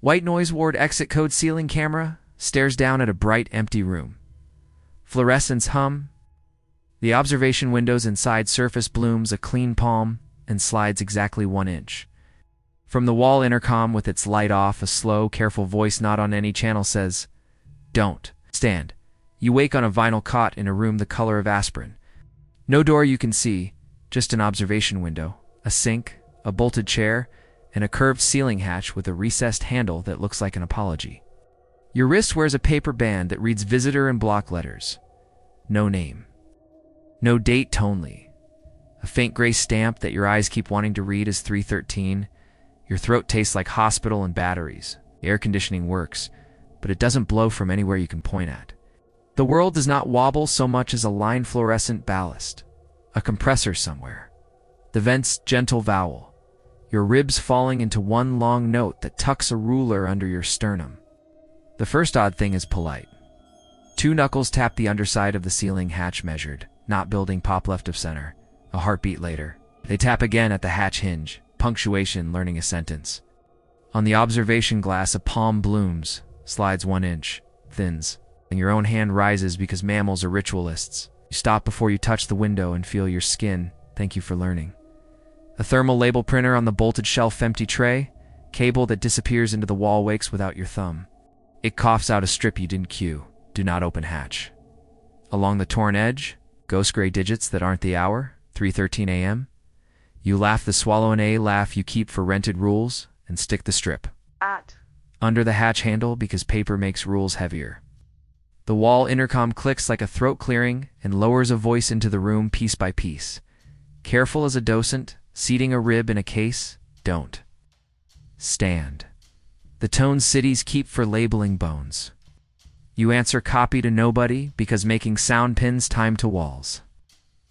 White noise ward exit code ceiling camera stares down at a bright, empty room. Fluorescents hum. The observation windows inside surface blooms a clean palm and slides exactly 1 inch. From the wall intercom with its light off, a slow, careful voice not on any channel says, "Don't stand." You wake on a vinyl cot in a room the color of aspirin. No door you can see, just an observation window, a sink, a bolted chair, and a curved ceiling hatch with a recessed handle that looks like an apology. Your wrist wears a paper band that reads visitor in block letters. No name. No date, only a faint gray stamp that your eyes keep wanting to read is 313. Your throat tastes like hospital and batteries. The air conditioning works, but it doesn't blow from anywhere you can point at. The world does not wobble so much as a line fluorescent ballast, a compressor somewhere. The vent's gentle vowel, your ribs falling into one long note that tucks a ruler under your sternum. The first odd thing is polite. 2 knuckles tap the underside of the ceiling hatch measured, not building pop left of center. A heartbeat later, they tap again at the hatch hinge, punctuation learning a sentence. On the observation glass, a palm blooms, slides 1 inch, thins, and your own hand rises because mammals are ritualists. You stop before you touch the window and feel your skin. Thank you for learning. A thermal label printer on the bolted shelf empty tray, cable that disappears into the wall wakes without your thumb. It coughs out a strip you didn't cue. Do not open hatch. Along the torn edge, ghost gray digits that aren't the hour, 3:13 a.m. You laugh the swallow an A laugh you keep for rented rules and stick the strip under the hatch handle because paper makes rules heavier. The wall intercom clicks like a throat clearing and lowers a voice into the room piece by piece. Careful as a docent, seating a rib in a case, don't stand. The tones cities keep for labeling bones. You answer copy to nobody because making sound pins time to walls.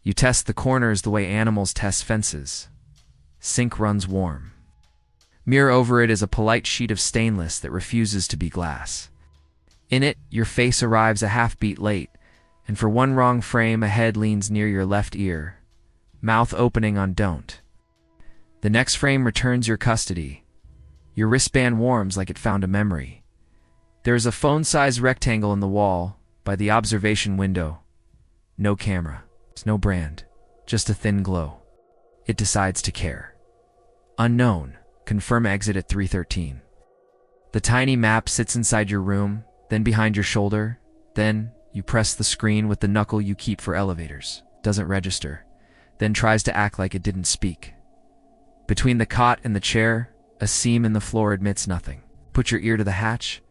You test the corners the way animals test fences. Sink runs warm. Mirror over it is a polite sheet of stainless that refuses to be glass. In it, your face arrives a half beat late, and for one wrong frame a head leans near your left ear, mouth opening on don't. The next frame returns your custody. Your wristband warms like it found a memory. There is a phone-sized rectangle in the wall by the observation window. No camera. No brand, just a thin glow. It decides to care. Unknown, confirm exit at 3:13. The tiny map sits inside your room, then behind your shoulder, then you press the screen with the knuckle you keep for elevators. Doesn't register, then tries to act like it didn't speak. Between the cot and the chair, a seam in the floor admits nothing. Put your ear to the hatch.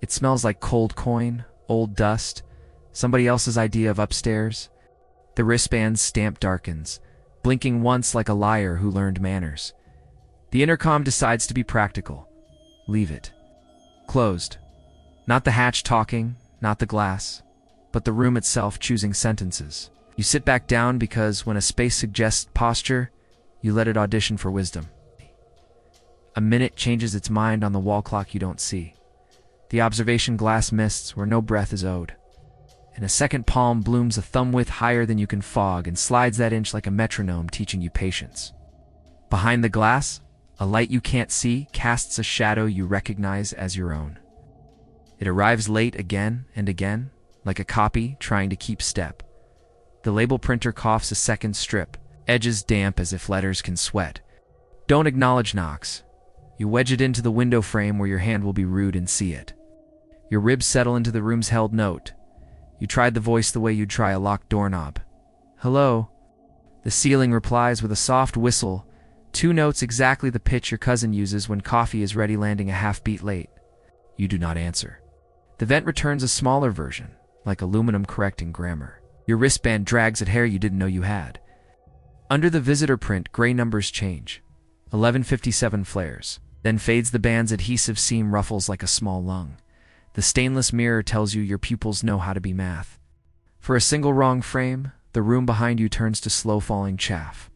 It smells like cold coin, old dust, somebody else's idea of upstairs. The wristband's stamp darkens, blinking once like a liar who learned manners. The intercom decides to be practical. Leave it closed. Not the hatch talking, not the glass, but the room itself choosing sentences. You sit back down because when a space suggests posture, you let it audition for wisdom. A minute changes its mind on the wall clock you don't see. The observation glass mists where no breath is owed. And a second palm blooms a thumb width higher than you can fog and slides that inch like a metronome teaching you patience. Behind the glass, a light you can't see casts a shadow you recognize as your own. It arrives late again and again, like a copy trying to keep step. The label printer coughs a second strip, edges damp as if letters can sweat. Don't acknowledge knocks. You wedge it into the window frame where your hand will be rude and see it. Your ribs settle into the room's held note. You tried the voice the way you'd try a locked doorknob. Hello. The ceiling replies with a soft whistle, 2 notes exactly the pitch your cousin uses when coffee is ready landing a half beat late. You do not answer. The vent returns a smaller version, like aluminum correcting grammar. Your wristband drags at hair you didn't know you had. Under the visitor print, gray numbers change. 1157 flares, then fades. The band's adhesive seam ruffles like a small lung. The stainless mirror tells you your pupils know how to be math. For a single wrong frame, the room behind you turns to slow-falling chaff.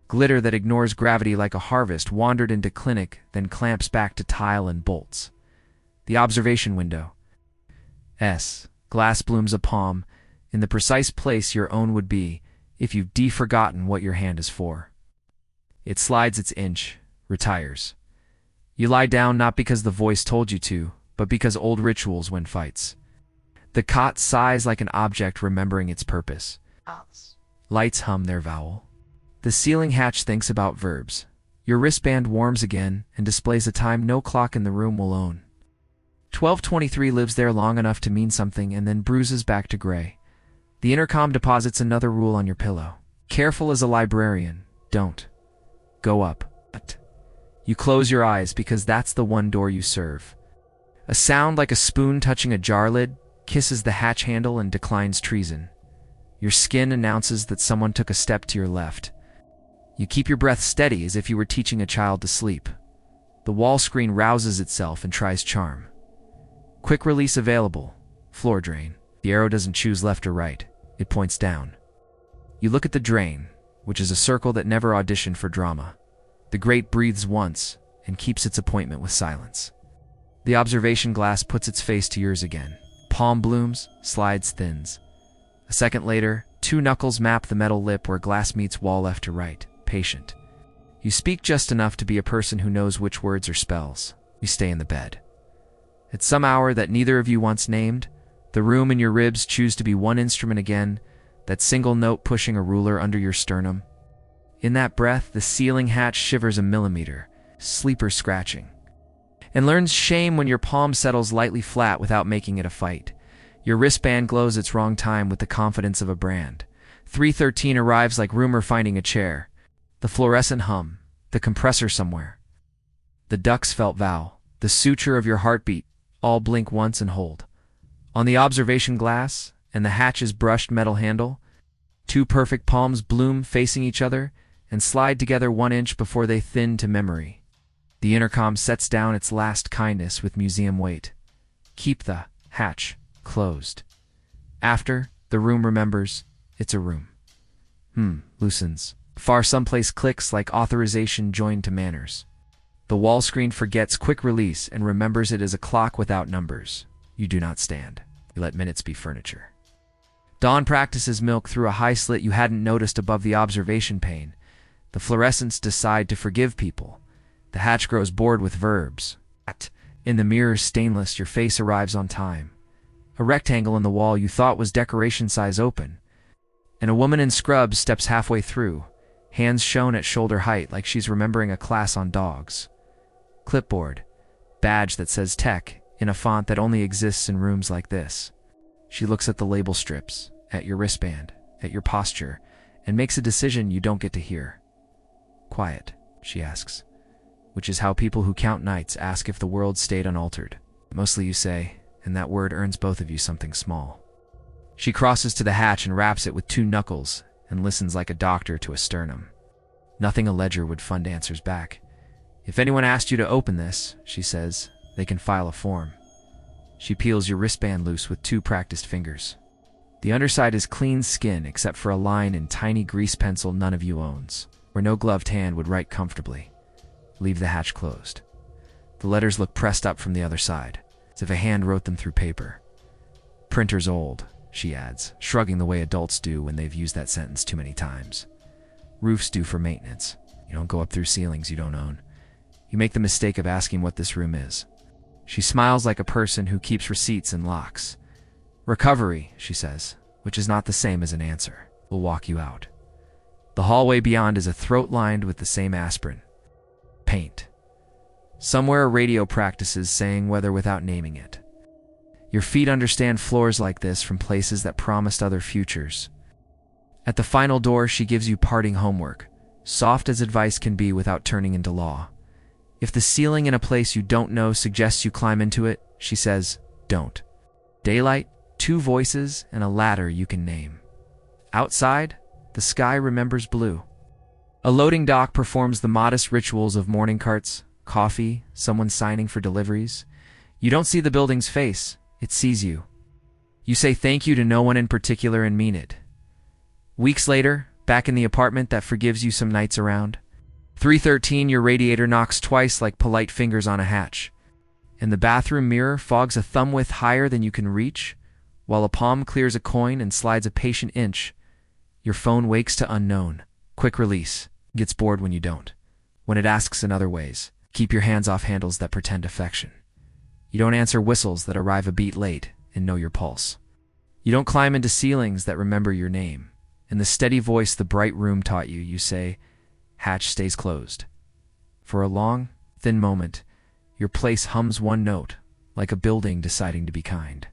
Glitter that ignores gravity like a harvest wandered into clinic, then clamps back to tile and bolts. The observation window. Glass blooms a palm, in the precise place your own would be, if you've forgotten what your hand is for. It slides its inch, retires. You lie down not because the voice told you to, but because old rituals win fights. The cot sighs like an object remembering its purpose. Lights hum their vowel. The ceiling hatch thinks about verbs. Your wristband warms again and displays a time no clock in the room will own. 12:23 lives there long enough to mean something and then bruises back to gray. The intercom deposits another rule on your pillow. Careful as a librarian, don't go up. You close your eyes because that's the one door you serve. A sound like a spoon touching a jar lid kisses the hatch handle and declines treason. Your skin announces that someone took a step to your left. You keep your breath steady as if you were teaching a child to sleep. The wall screen rouses itself and tries charm. Quick release available. Floor drain. The arrow doesn't choose left or right. It points down. You look at the drain, which is a circle that never auditioned for drama. The grate breathes once and keeps its appointment with silence. The observation glass puts its face to yours again. Palm blooms, slides, thins. A second later, 2 knuckles map the metal lip where glass meets wall left to right. Patient. You speak just enough to be a person who knows which words are spells. You stay in the bed. At some hour that neither of you once named, the room and your ribs choose to be one instrument again, that single note pushing a ruler under your sternum. In that breath, the ceiling hatch shivers a millimeter, sleeper scratching, and learns shame when your palm settles lightly flat without making it a fight. Your wristband glows its wrong time with the confidence of a brand. 3:13 arrives like rumor finding a chair. The fluorescent hum, the compressor somewhere. The ducks felt vow, the suture of your heartbeat, all blink once and hold. On the observation glass, and the hatch's brushed metal handle, 2 perfect palms bloom facing each other and slide together 1 inch before they thin to memory. The intercom sets down its last kindness with museum weight. Keep the hatch closed. After, the room remembers it's a room. Loosens. Far someplace clicks like authorization joined to manners. The wall screen forgets quick release and remembers it as a clock without numbers. You do not stand. You let minutes be furniture. Dawn practices milk through a high slit you hadn't noticed above the observation pane. The fluorescents decide to forgive people. The hatch grows bored with verbs. In the mirror stainless, your face arrives on time. A rectangle in the wall you thought was decoration size open. And a woman in scrubs steps halfway through, hands shown at shoulder height like she's remembering a class on dogs. Clipboard. Badge that says tech in a font that only exists in rooms like this. She looks at the label strips, at your wristband, at your posture, and makes a decision you don't get to hear. Quiet, she asks, which is how people who count nights ask if the world stayed unaltered. Mostly you say, and that word earns both of you something small. She crosses to the hatch and raps it with 2 knuckles and listens like a doctor to a sternum. Nothing a ledger would fund answers back. If anyone asked you to open this, she says, they can file a form. She peels your wristband loose with 2 practiced fingers. The underside is clean skin except for a line in tiny grease pencil none of you owns, where no gloved hand would write comfortably. Leave the hatch closed. The letters look pressed up from the other side, as if a hand wrote them through paper. Printer's old, she adds, shrugging the way adults do when they've used that sentence too many times. Roof's due for maintenance. You don't go up through ceilings you don't own. You make the mistake of asking what this room is. She smiles like a person who keeps receipts and locks. Recovery, she says, which is not the same as an answer. We'll walk you out. The hallway beyond is a throat lined with the same aspirin. Paint. Somewhere a radio practices saying weather without naming it. Your feet understand floors like this from places that promised other futures. At the final door, she gives you parting homework, soft as advice can be without turning into law. If the ceiling in a place you don't know suggests you climb into it, she says, don't. Daylight, 2 voices, and a ladder you can name. Outside, the sky remembers blue. A loading dock performs the modest rituals of morning carts, coffee, someone signing for deliveries. You don't see the building's face, it sees you. You say thank you to no one in particular and mean it. Weeks later, back in the apartment that forgives you some nights around, 3:13 your radiator knocks twice like polite fingers on a hatch. And the bathroom mirror fogs a thumb width higher than you can reach, while a palm clears a coin and slides a patient inch. Your phone wakes to unknown. Quick release. Gets bored when you don't. When it asks in other ways. Keep your hands off handles that pretend affection. You don't answer whistles that arrive a beat late and know your pulse. You don't climb into ceilings that remember your name. In the steady voice the bright room taught you, you say, "Hatch stays closed." For a long, thin moment, your place hums one note, like a building deciding to be kind.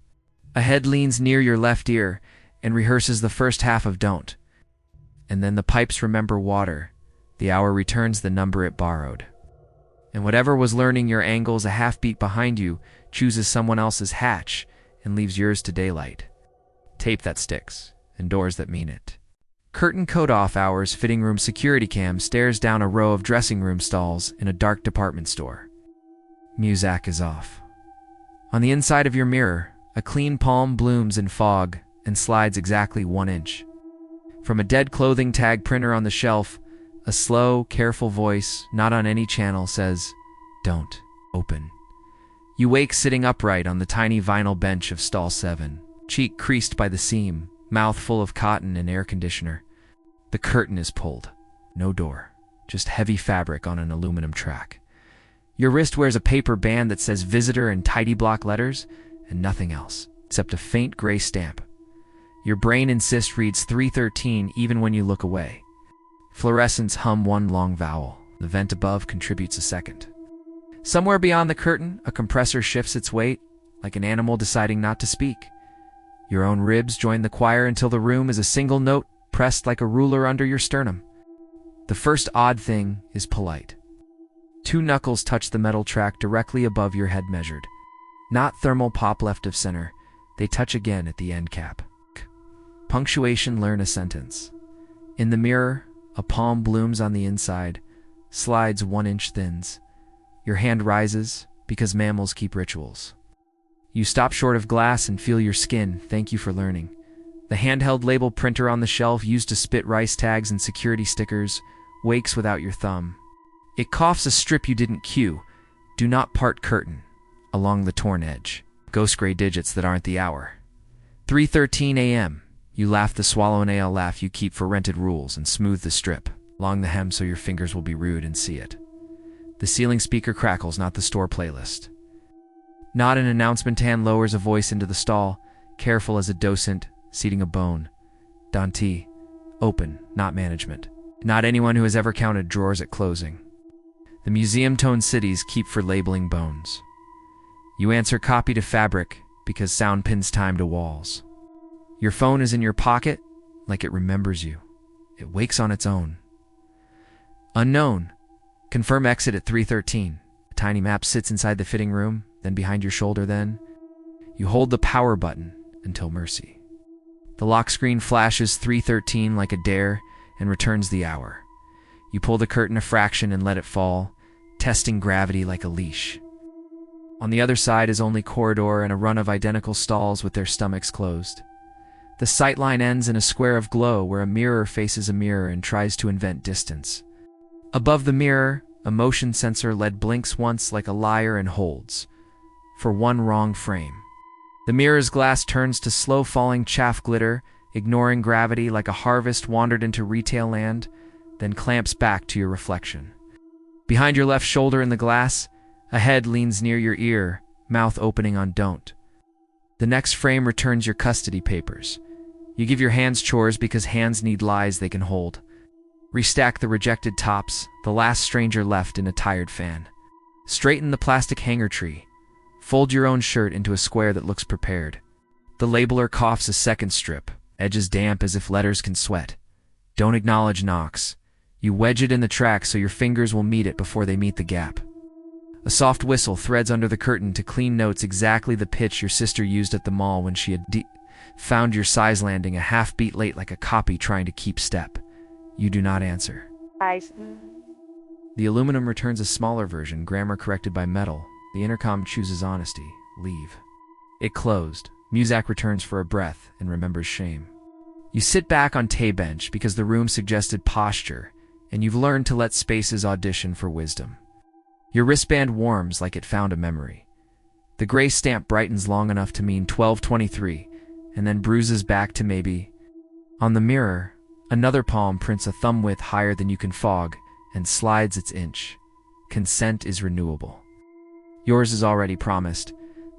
A head leans near your left ear and rehearses the first half of "Don't." And then the pipes remember water. The hour returns the number it borrowed. And whatever was learning your angles a half beat behind you chooses someone else's hatch and leaves yours to daylight. Tape that sticks, and doors that mean it. Curtain code off hours fitting room security cam stares down a row of dressing room stalls in a dark department store. Muzak is off. On the inside of your mirror, a clean palm blooms in fog and slides exactly 1 inch. From a dead clothing tag printer on the shelf, a slow, careful voice, not on any channel, says, "Don't open." You wake sitting upright on the tiny vinyl bench of stall 7, cheek creased by the seam, mouth full of cotton and air conditioner. The curtain is pulled. No door, just heavy fabric on an aluminum track. Your wrist wears a paper band that says "Visitor" in tidy block letters, and nothing else, except a faint gray stamp. Your brain insists reads 313 even when you look away. Fluorescents hum one long vowel. The vent above contributes a second. Somewhere beyond the curtain, a compressor shifts its weight, like an animal deciding not to speak. Your own ribs join the choir until the room is a single note pressed like a ruler under your sternum. The first odd thing is polite. 2 knuckles touch the metal track directly above your head measured. Not thermal pop left of center, they touch again at the end cap. Punctuation, learn a sentence. In the mirror, a palm blooms on the inside, slides 1 inch thins. Your hand rises, because mammals keep rituals. You stop short of glass and feel your skin, thank you for learning. The handheld label printer on the shelf used to spit rice tags and security stickers wakes without your thumb. It coughs a strip you didn't cue, "Do not part curtain," along the torn edge. Ghost gray digits that aren't the hour. 3:13 a.m. You laugh the swallow and ale laugh you keep for rented rules and smooth the strip along the hem so your fingers will be rude and see it. The ceiling speaker crackles, not the store playlist. Not an announcement hand lowers a voice into the stall, careful as a docent, seating a bone. Dante, open, not management. Not anyone who has ever counted drawers at closing. The museum-toned cities keep for labeling bones. You answer copy to fabric because sound pins time to walls. Your phone is in your pocket like it remembers you. It wakes on its own. Unknown. Confirm exit at 3:13. A tiny map sits inside the fitting room, then behind your shoulder then. You hold the power button until mercy. The lock screen flashes 3:13 like a dare and returns the hour. You pull the curtain a fraction and let it fall, testing gravity like a leash. On the other side is only corridor and a run of identical stalls with their stomachs closed. The sightline ends in a square of glow where a mirror faces a mirror and tries to invent distance. Above the mirror, a motion sensor LED blinks once like a liar and holds. For one wrong frame. The mirror's glass turns to slow-falling chaff glitter, ignoring gravity like a harvest wandered into retail land, then clamps back to your reflection. Behind your left shoulder in the glass, a head leans near your ear, mouth opening on "Don't." The next frame returns your custody papers. You give your hands chores because hands need lies they can hold. Restack the rejected tops, the last stranger left in a tired fan. Straighten the plastic hanger tree. Fold your own shirt into a square that looks prepared. The labeler coughs a second strip, edges damp as if letters can sweat. Don't acknowledge knocks. You wedge it in the track so your fingers will meet it before they meet the gap. A soft whistle threads under the curtain to clean notes exactly the pitch your sister used at the mall when she had found your size landing a half beat late like a copy trying to keep step. You do not answer. The aluminum returns a smaller version, grammar corrected by metal. The intercom chooses honesty. Leave. It closed. Muzak returns for a breath and remembers shame. You sit back on Tay bench because the room suggested posture, and you've learned to let spaces audition for wisdom. Your wristband warms like it found a memory. The gray stamp brightens long enough to mean 12:23, and then bruises back to maybe. On the mirror, another palm prints a thumb width higher than you can fog and slides its inch. consent is renewable. Yours is already promised.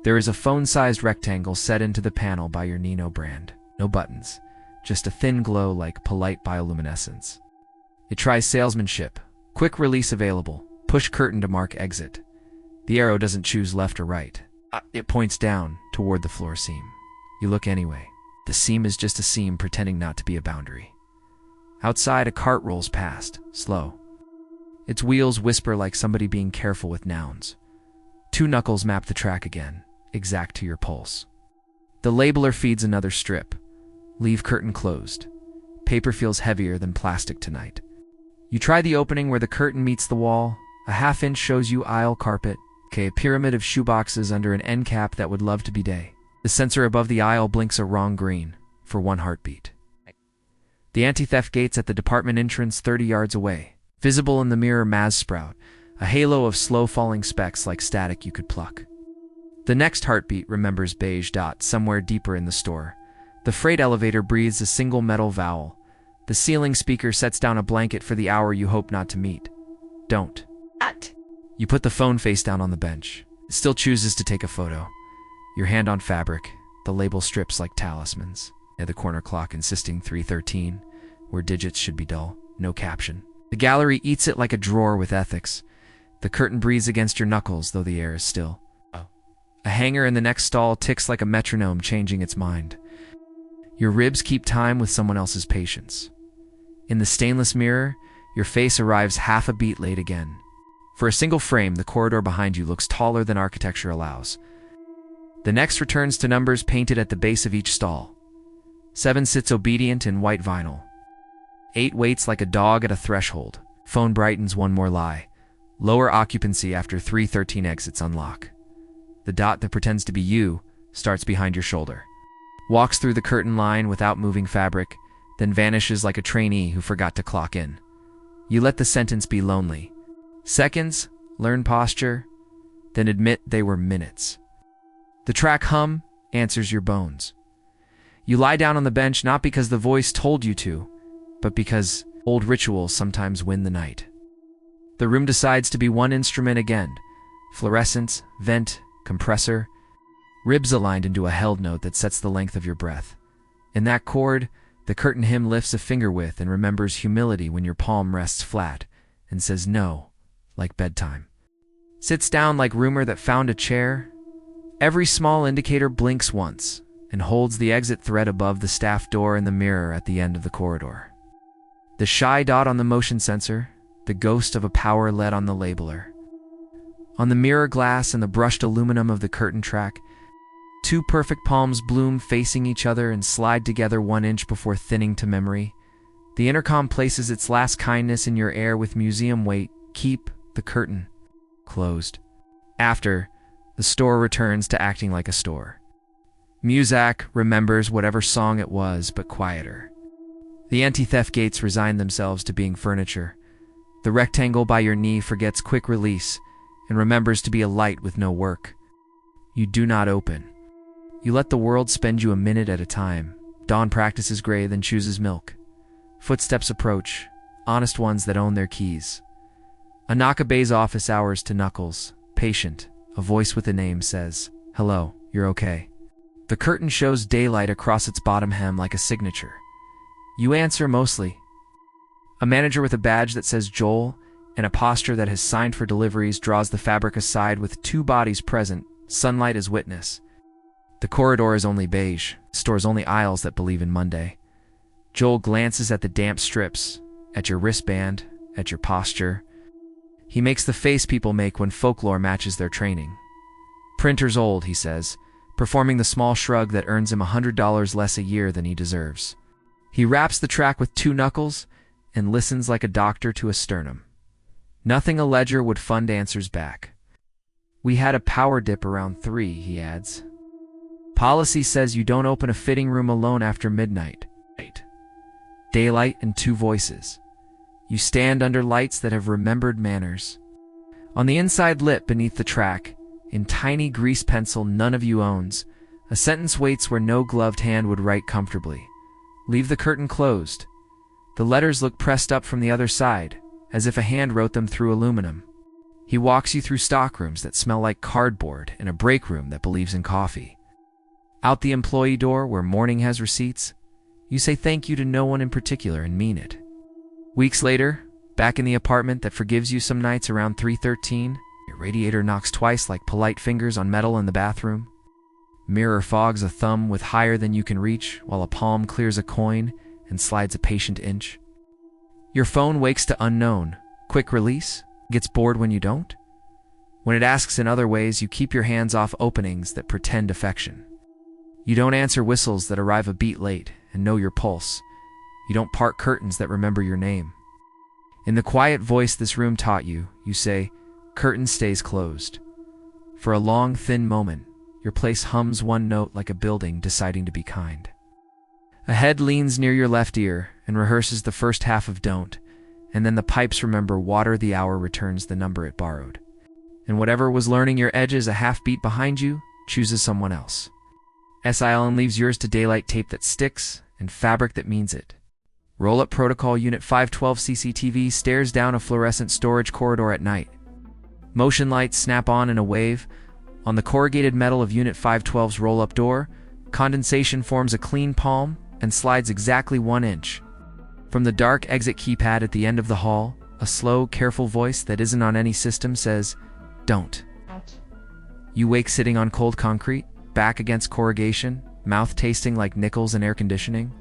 There is a phone-sized rectangle set into the panel by your Nino brand. No buttons, just a thin glow like polite bioluminescence. It tries salesmanship. Quick release available. Push curtain to mark exit. The arrow doesn't choose left or right. It points down, toward the floor seam. You look anyway. The seam is just a seam pretending not to be a boundary. Outside, a cart rolls past, slow. Its wheels whisper like somebody being careful with nouns. 2 knuckles map the track again, exact to your pulse. The labeler feeds another strip. Leave curtain closed. Paper feels heavier than plastic tonight. You try the opening where the curtain meets the wall. A half-inch shows you aisle carpet. A pyramid of shoeboxes under an end cap that would love to be day. The sensor above the aisle blinks a wrong green for 1 heartbeat. The anti-theft gates at the department entrance 30 yards away. Visible in the mirror Maz sprout, a halo of slow-falling specks like static you could pluck. The next heartbeat remembers beige dot somewhere deeper in the store. The freight elevator breathes a single metal vowel. The ceiling speaker sets down a blanket for the hour you hope not to meet. Don't. You put the phone face down on the bench. It still chooses to take a photo. Your hand on fabric, the label strips like talismans. At the corner clock insisting 3:13, where digits should be dull, no caption. The gallery eats it like a drawer with ethics. The curtain breathes against your knuckles, though the air is still. A hanger in the next stall ticks like a metronome changing its mind. Your ribs keep time with someone else's patience. In the stainless mirror, your face arrives half a beat late again. For a single frame, the corridor behind you looks taller than architecture allows. The next returns to numbers painted at the base of each stall. 7 sits obedient in white vinyl. 8 waits like a dog at a threshold. Phone brightens 1 more lie. Lower occupancy after 3:13 exits unlock. The dot that pretends to be you starts behind your shoulder. Walks through the curtain line without moving fabric, then vanishes like a trainee who forgot to clock in. You let the sentence be lonely. Seconds, learn posture, then admit they were minutes. The track hum answers your bones. You lie down on the bench not because the voice told you to, but because old rituals sometimes win the night. The room decides to be one instrument again. Fluorescence, vent, compressor, ribs aligned into a held note that sets the length of your breath. In that chord, the curtain hymn lifts a finger width and remembers humility when your palm rests flat and says no, like bedtime. Sits down like rumor that found a chair. Every small indicator blinks once and holds the exit thread above the staff door and the mirror at the end of the corridor. The shy dot on the motion sensor, the ghost of a power LED on the labeler. On the mirror glass and the brushed aluminum of the curtain track, 2 perfect palms bloom facing each other and slide together 1 inch before thinning to memory. The intercom places its last kindness in your air with museum weight. Keep the curtain closed. After, the store returns to acting like a store. Muzak remembers whatever song it was, but quieter. The anti-theft gates resign themselves to being furniture. The rectangle by your knee forgets quick release and remembers to be a light with no work. You do not open. You let the world spend you a minute at a time. Dawn practices gray, then chooses milk. Footsteps approach, honest ones that own their keys. A knock obeys office hours to knuckles. Patient, a voice with a name says, "Hello, you're okay." The curtain shows daylight across its bottom hem like a signature. You answer mostly. A manager with a badge that says Joel and a posture that has signed for deliveries draws the fabric aside with 2 bodies present, sunlight as witness. The corridor is only beige, stores only aisles that believe in Monday. Joel glances at the damp strips, at your wristband, at your posture. He makes the face people make when folklore matches their training. Printer's old, he says, performing the small shrug that earns him $100 less a year than he deserves. He wraps the track with 2 knuckles and listens like a doctor to a sternum. Nothing a ledger would fund answers back. We had a power dip around 3, he adds. Policy says you don't open a fitting room alone after midnight. Daylight and 2 voices. You stand under lights that have remembered manners. On the inside lip beneath the track, in tiny grease pencil none of you owns, a sentence waits where no gloved hand would write comfortably. Leave the curtain closed. The letters look pressed up from the other side, as if a hand wrote them through aluminum. He walks you through stockrooms that smell like cardboard and a break room that believes in coffee. Out the employee door where morning has receipts, you say thank you to no one in particular and mean it. Weeks later, back in the apartment that forgives you some nights around 3:13, your radiator knocks twice like polite fingers on metal in the bathroom. Mirror fogs a thumb with higher than you can reach while a palm clears a coin and slides a patient inch. Your phone wakes to unknown, quick release, gets bored when you don't. When it asks in other ways, you keep your hands off openings that pretend affection. You don't answer whistles that arrive a beat late and know your pulse. You don't part curtains that remember your name. In the quiet voice this room taught you, you say, "Curtain stays closed." For a long, thin moment, your place hums one note like a building deciding to be kind. A head leans near your left ear and rehearses the first half of "Don't," and then the pipes remember water the hour returns the number it borrowed. And whatever was learning your edges a half beat behind you chooses someone else. SILN leaves yours to daylight tape that sticks and fabric that means it. Roll-up protocol Unit 512 CCTV stares down a fluorescent storage corridor at night. Motion lights snap on in a wave. On the corrugated metal of Unit 512's roll-up door, condensation forms a clean palm and slides exactly 1 inch. From the dark exit keypad at the end of the hall, a slow, careful voice that isn't on any system says, "Don't." You wake sitting on cold concrete, back against corrugation, mouth tasting like nickels and air conditioning.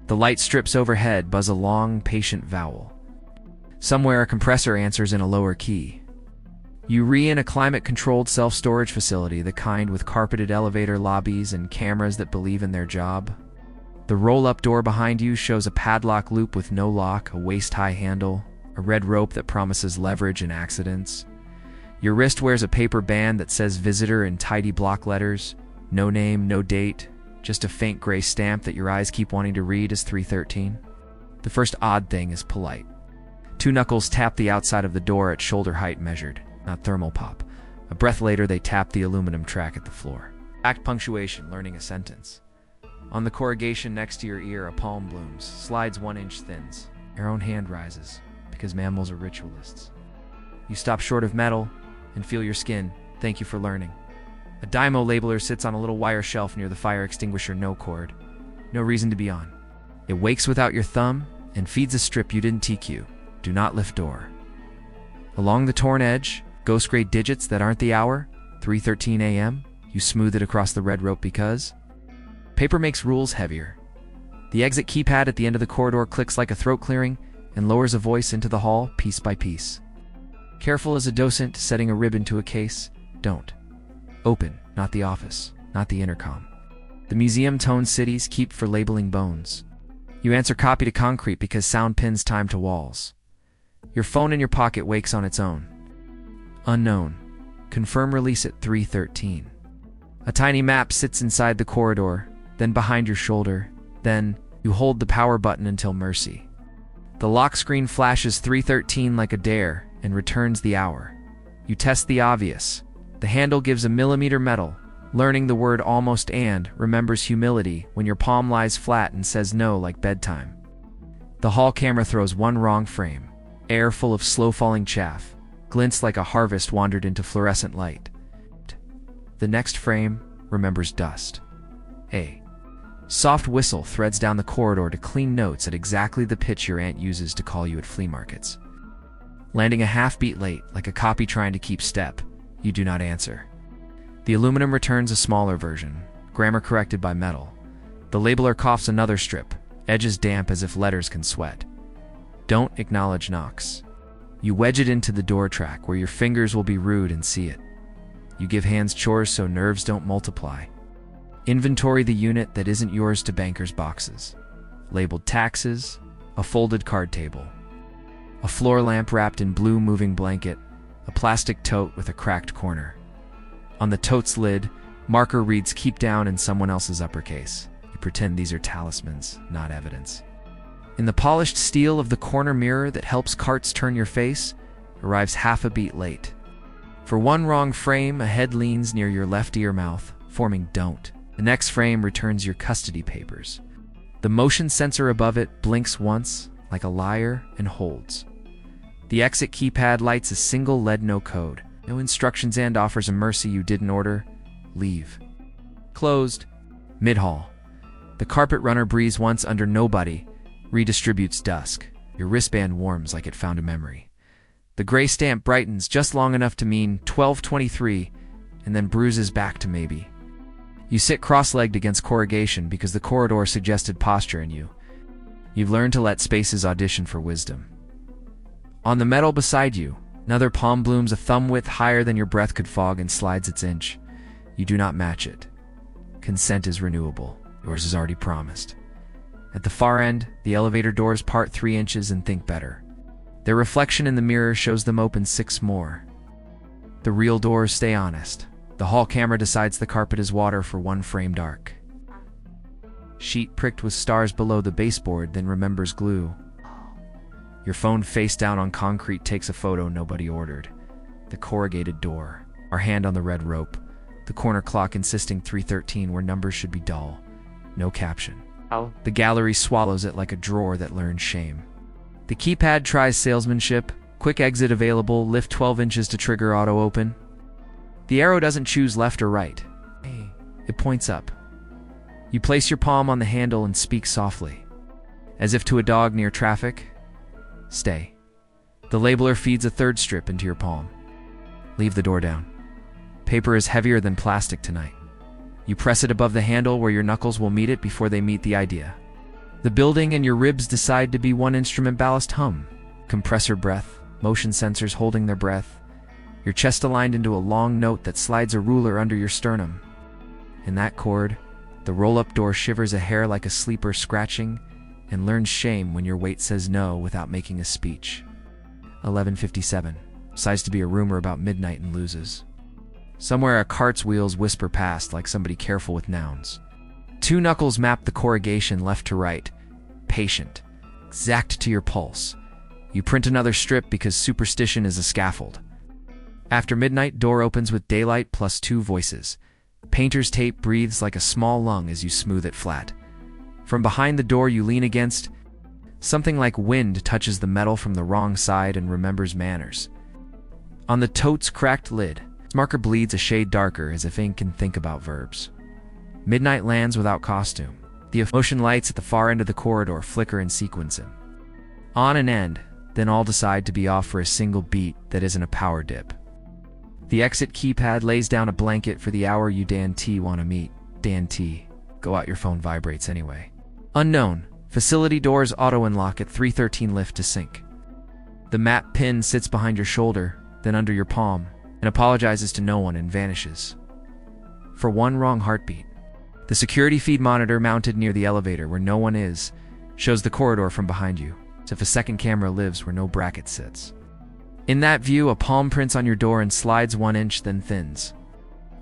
The light strips overhead buzz a long, patient vowel. Somewhere a compressor answers in a lower key. You re-in a climate-controlled self-storage facility, the kind with carpeted elevator lobbies and cameras that believe in their job. The roll-up door behind you shows a padlock loop with no lock, a waist-high handle, a red rope that promises leverage in accidents. Your wrist wears a paper band that says visitor in tidy block letters. No name, no date, just a faint gray stamp that your eyes keep wanting to read as 3:13. The first odd thing is polite. 2 knuckles tap the outside of the door at shoulder height measured, not thermal pop. A breath later, they tap the aluminum track at the floor. Act punctuation, learning a sentence. On the corrugation next to your ear, a palm blooms, slides 1 inch thins. Your own hand rises, because mammals are ritualists. You stop short of metal and feel your skin. Thank you for learning. A Dymo labeler sits on a little wire shelf near the fire extinguisher, no cord. No reason to be on. It wakes without your thumb and feeds a strip you didn't TQ. Do not lift door. Along the torn edge, ghost gray digits that aren't the hour, 3:13 a.m., you smooth it across the red rope because paper makes rules heavier. The exit keypad at the end of the corridor clicks like a throat clearing and lowers a voice into the hall piece by piece. Careful as a docent setting a rib into a case, don't. Open, not the office, not the intercom. The museum-toned cities keep for labeling bones. You answer copy to concrete because sound pins time to walls. Your phone in your pocket wakes on its own. Unknown. Confirm release at 3:13. A tiny map sits inside the corridor, then behind your shoulder. Then, you hold the power button until mercy. The lock screen flashes 3:13 like a dare and returns the hour. You test the obvious. The handle gives a millimeter metal. Learning the word almost and remembers humility when your palm lies flat and says no like bedtime. The hall camera throws one wrong frame. Air full of slow-falling chaff. Glints like a harvest wandered into fluorescent light. The next frame remembers dust. A soft whistle threads down the corridor to clean notes at exactly the pitch your aunt uses to call you at flea markets. Landing a half beat late, like a copy trying to keep step, you do not answer. The aluminum returns a smaller version, grammar corrected by metal. The labeler coughs another strip, edges damp as if letters can sweat. Don't acknowledge knocks. You wedge it into the door track where your fingers will be rude and see it. You give hands chores so nerves don't multiply. Inventory the unit that isn't yours to bankers' boxes. Labeled taxes, a folded card table. A floor lamp wrapped in blue moving blanket, a plastic tote with a cracked corner. On the tote's lid, marker reads keep down in someone else's uppercase. You pretend these are talismans, not evidence. In the polished steel of the corner mirror that helps carts turn your face, arrives half a beat late. For one wrong frame, a head leans near your left ear mouth, forming don't. The next frame returns your custody papers. The motion sensor above it blinks once, like a liar, and holds. The exit keypad lights a single lead no code. No instructions and offers a mercy you didn't order. Leave. Closed. Mid-hall. The carpet runner breathes once under nobody, redistributes dusk. Your wristband warms like it found a memory. The gray stamp brightens just long enough to mean 12:23 and then bruises back to maybe. You sit cross-legged against corrugation because the corridor suggested posture in you. You've learned to let spaces audition for wisdom. On the metal beside you, another palm blooms a thumb width higher than your breath could fog and slides its inch. You do not match it. Consent is renewable. Yours is already promised. At the far end, the elevator doors part 3 inches and think better. Their reflection in the mirror shows them open 6 more. The real doors stay honest. The hall camera decides the carpet is water for 1 frame dark. Sheet pricked with stars below the baseboard, then remembers glue. Your phone face down on concrete takes a photo nobody ordered. The corrugated door. Our hand on the red rope. The corner clock insisting 3:13 where numbers should be dull. No caption. The gallery swallows it like a drawer that learned shame. The keypad tries salesmanship. Quick exit available. Lift 12 inches to trigger auto open. The arrow doesn't choose left or right. It points up. You place your palm on the handle and speak softly. As if to a dog near traffic. Stay. The labeler feeds a 3rd strip into your palm. Leave the door down. Paper is heavier than plastic tonight. You press it above the handle where your knuckles will meet it before they meet the idea. The building and your ribs decide to be one instrument ballast hum. Compressor breath, motion sensors holding their breath. Your chest aligned into a long note that slides a ruler under your sternum. In that chord, the roll-up door shivers a hair like a sleeper scratching and learns shame when your weight says no without making a speech. 11:57. Sighs to be a rumor about midnight and loses. Somewhere a cart's wheels whisper past like somebody careful with nouns. 2 knuckles map the corrugation left to right. Patient. Exact to your pulse. You print another strip because superstition is a scaffold. After midnight, door opens with daylight plus 2 voices. Painter's tape breathes like a small lung as you smooth it flat. From behind the door you lean against, something like wind touches the metal from the wrong side and remembers manners. On the tote's cracked lid, marker bleeds a shade darker as if ink can think about verbs. Midnight lands without costume. The motion lights at the far end of the corridor flicker and sequence him. On and end, then all decide to be off for a single beat that isn't a power dip. The exit keypad lays down a blanket for the hour you Dan T want to meet. Dan T. Go out, your phone vibrates anyway. Unknown. Facility doors auto-unlock at 3:13 lift to sync. The map pin sits behind your shoulder, then under your palm, and apologizes to no one and vanishes. For 1 wrong heartbeat. The security feed monitor mounted near the elevator where no one is, shows the corridor from behind you, as if a second camera lives where no bracket sits. In that view, a palm prints on your door and slides 1 inch, then thins.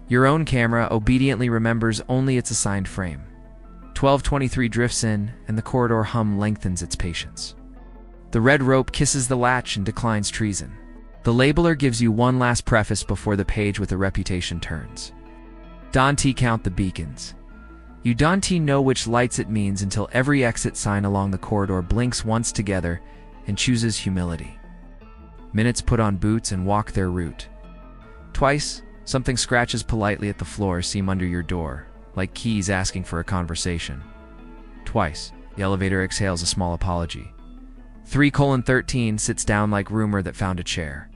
Your own camera obediently remembers only its assigned frame. 12:23 drifts in, and the corridor hum lengthens its patience. The red rope kisses the latch and declines treason. The labeler gives you one last preface before the page with a reputation turns. Dante count the beacons. You Dante know which lights it means until every exit sign along the corridor blinks once together and chooses humility. Minutes put on boots and walk their route. Twice, something scratches politely at the floor seam under your door, like keys asking for a conversation. Twice, the elevator exhales a small apology. 3:13 sits down like rumor that found a chair.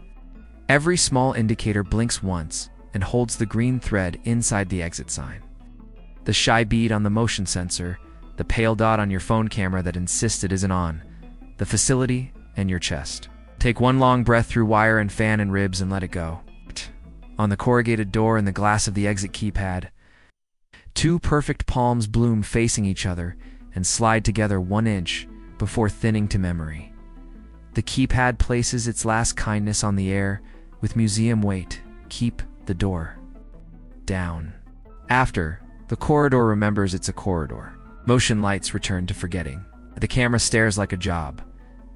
Every small indicator blinks once and holds the green thread inside the exit sign. The shy bead on the motion sensor, the pale dot on your phone camera that insists it isn't on, the facility, and your chest. Take one long breath through wire and fan and ribs and let it go. On the corrugated door and the glass of the exit keypad, 2 perfect palms bloom facing each other and slide together 1 inch before thinning to memory. The keypad places its last kindness on the air with museum weight. Keep the door down. After, the corridor remembers it's a corridor. Motion lights return to forgetting. The camera stares like a job.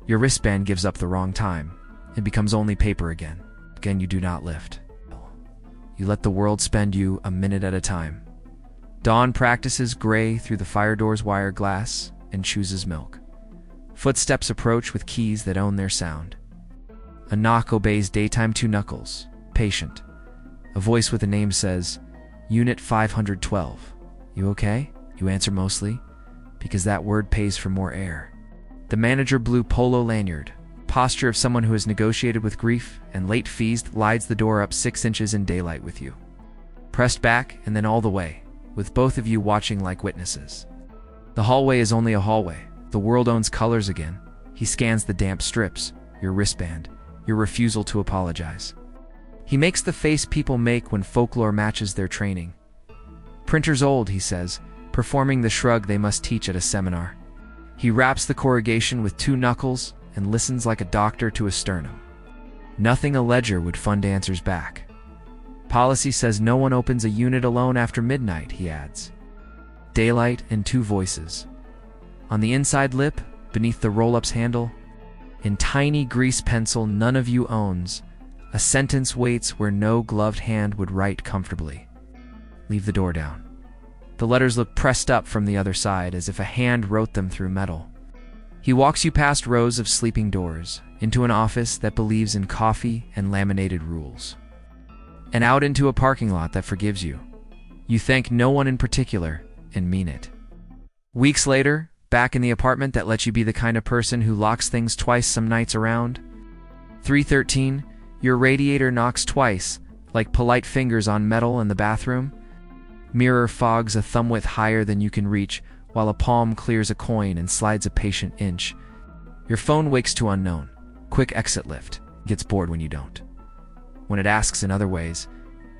Your wristband gives up the wrong time. It becomes only paper again. Again, you do not lift. You let the world spend you a minute at a time. Dawn practices gray through the fire door's wire glass and chooses milk. Footsteps approach with keys that own their sound. A knock obeys daytime 2 knuckles. Patient. A voice with a name says, Unit 512. You okay? You answer mostly, because that word pays for more air. The manager blue polo lanyard, posture of someone who has negotiated with grief and late fees, lides the door up 6 inches in daylight with you. Pressed back and then all the way, with both of you watching like witnesses. The hallway is only a hallway. The world owns colors again. He scans the damp strips, your wristband, your refusal to apologize. He makes the face people make when folklore matches their training. Printer's old, he says, performing the shrug they must teach at a seminar. He wraps the corrugation with 2 knuckles and listens like a doctor to a sternum. Nothing a ledger would fund answers back. Policy says no one opens a unit alone after midnight, he adds. Daylight and 2 voices. On the inside lip, beneath the roll-up's handle, in tiny grease pencil none of you owns, a sentence waits where no gloved hand would write comfortably. Leave the door down. The letters look pressed up from the other side, as if a hand wrote them through metal. He walks you past rows of sleeping doors, into an office that believes in coffee and laminated rules, and out into a parking lot that forgives you. You thank no one in particular, and mean it. Weeks later, back in the apartment that lets you be the kind of person who locks things twice some nights around. 313, your radiator knocks twice, like polite fingers on metal in the bathroom. Mirror fogs a thumb width higher than you can reach, while a palm clears a coin and slides a patient inch. Your phone wakes to unknown. Quick exit lift. Gets bored when you don't. When it asks in other ways,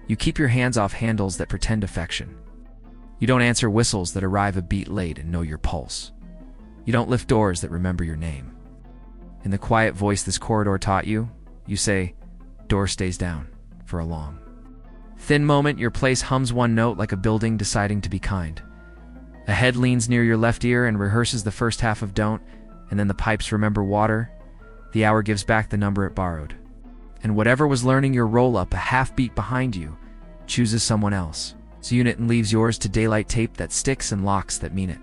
you keep your hands off handles that pretend affection. You don't answer whistles that arrive a beat late and know your pulse. You don't lift doors that remember your name. In the quiet voice this corridor taught you, you say, door stays down, for a long, thin moment. Your place hums one note like a building deciding to be kind. A head leans near your left ear and rehearses the first half of Don't, and then the pipes remember water. The hour gives back the number it borrowed. And whatever was learning your roll-up a half beat behind you chooses someone else. So unit and leaves yours to daylight tape that sticks and locks that mean it.